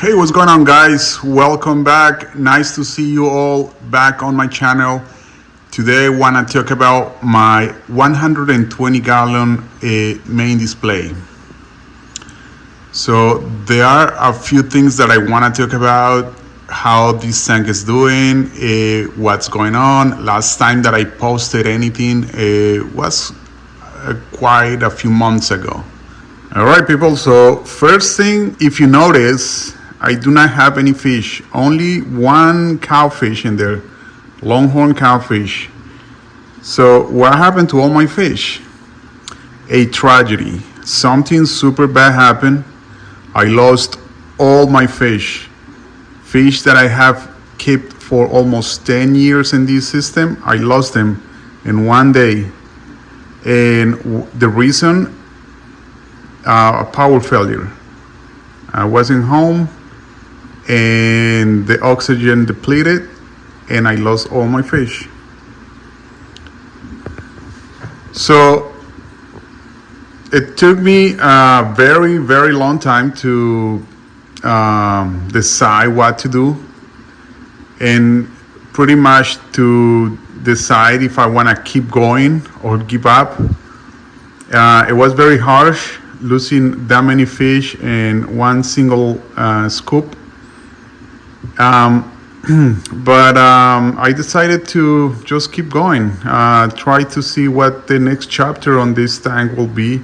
Hey, what's going on, guys? Welcome back. Nice to see you all back on my channel. Today I want to talk about my 120 gallon main display. So there are a few things that I want to talk about: how this tank is doing, what's going on. Last time that I posted anything was quite a few months ago. All right, people, so first thing, if you notice, I do not have any fish, only one cowfish in there, longhorn cowfish. So what happened to all my fish? A tragedy. Something super bad happened. I lost all my fish that I have kept for almost 10 years in this system. I lost them in one day. And the reason, a power failure. I wasn't home and the oxygen depleted and I lost all my fish. So it took me a very, very long time to decide what to do and pretty much to decide if I want to keep going or give up. It was very harsh losing that many fish in one single scoop. But I decided to just keep going, try to see what the next chapter on this tank will be.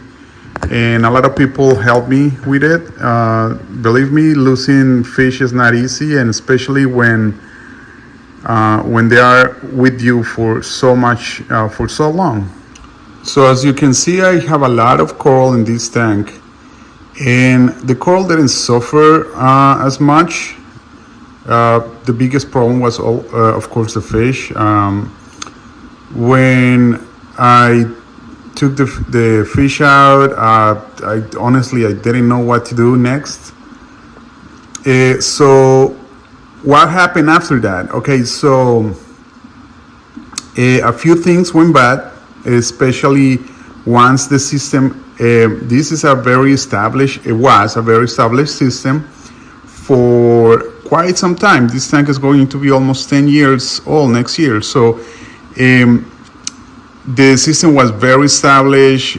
And a lot of people helped me with it. Believe me, losing fish is not easy, and especially when they are with you for so much, for so long. So as you can see, I have a lot of coral in this tank, and the coral didn't suffer as much. The biggest problem was, of course, the fish. When I took the fish out, I honestly didn't know what to do next. So what happened after that? Okay, so a few things went bad, especially once the system, this is a very established, it was a very established system for quite some time. This tank is going to be almost 10 years old next year. So the system was very established.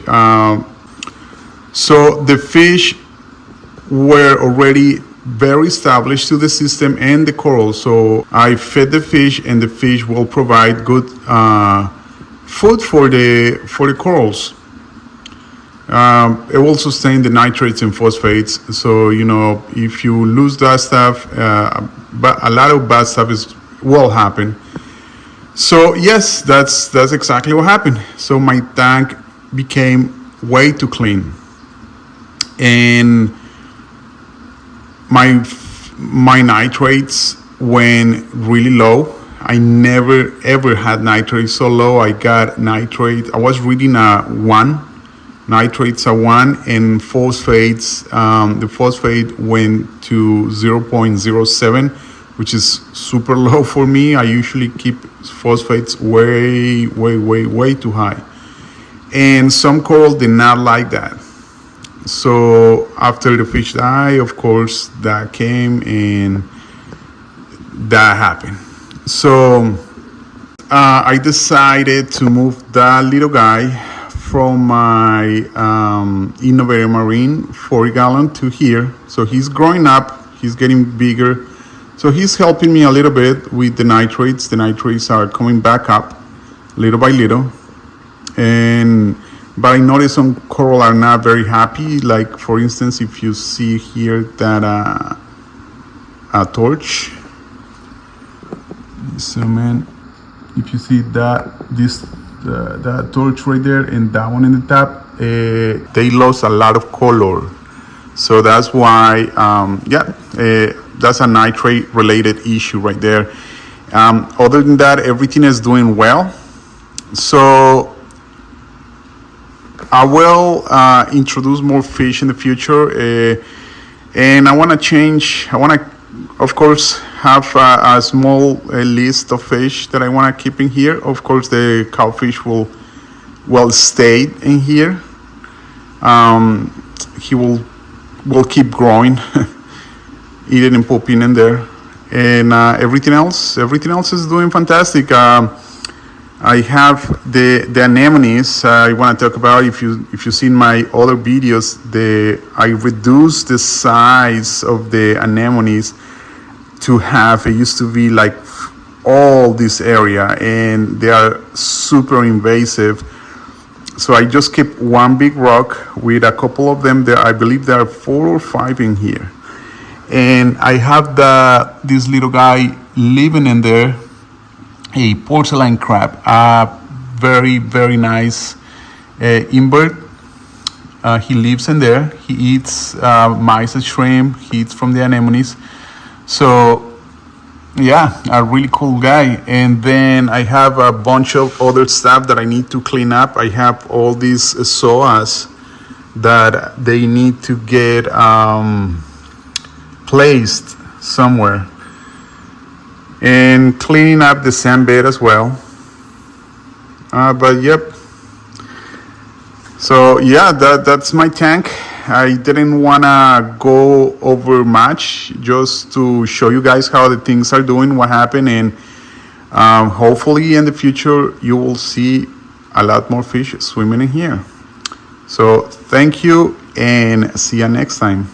So the fish were already very established to the system and the coral. So I fed the fish, and the fish will provide good food for the corals. It will sustain the nitrates and phosphates. So, you know, if you lose that stuff, but a lot of bad stuff will happen. So yes, that's exactly what happened. So my tank became way too clean, and my nitrates went really low. I never ever had nitrates so low. I got nitrate. I was reading a 1. Nitrates are 1, and phosphates, the phosphate went to 0.07, which is super low for me. I usually keep phosphates way too high. And some coral did not like that. So after the fish died, of course, that came and that happened. So I decided to move that little guy from my innovator marine 40 gallon to here. So he's growing up, he's getting bigger. So he's helping me a little bit with the nitrates. The nitrates are coming back up little by little. But I noticed some coral are not very happy. Like, for instance, if you see here that a torch, zoom in. If you see that that torch right there and that one in the top, they lost a lot of color. So that's why, that's a nitrate related issue right there. Other than that, everything is doing well. So I will introduce more fish in the future, and I want to change. I want to, of course, have a small list of fish that I want to keep in here. Of course, the cowfish will stay in here. He will keep growing. eating and pooping in there. And everything else is doing fantastic. I have the anemones I want to talk about. If you've seen my other videos, I reduced the size of the anemones to half. It used to be like all this area, and they are super invasive. So I just keep one big rock with a couple of them there. I believe there are 4 or 5 in here. And I have this little guy living in there, a porcelain crab, a very, very nice invert. He lives in there. He eats mice and shrimp. He eats from the anemones. So yeah, a really cool guy. And then I have a bunch of other stuff that I need to clean up. I have all these psoas that they need to get placed somewhere, and cleaning up the sand bed as well. But yep, so yeah, that's my tank. I didn't want to go over much, just to show you guys how the things are doing, what happened, and hopefully in the future you will see a lot more fish swimming in here. So thank you, and see you next time.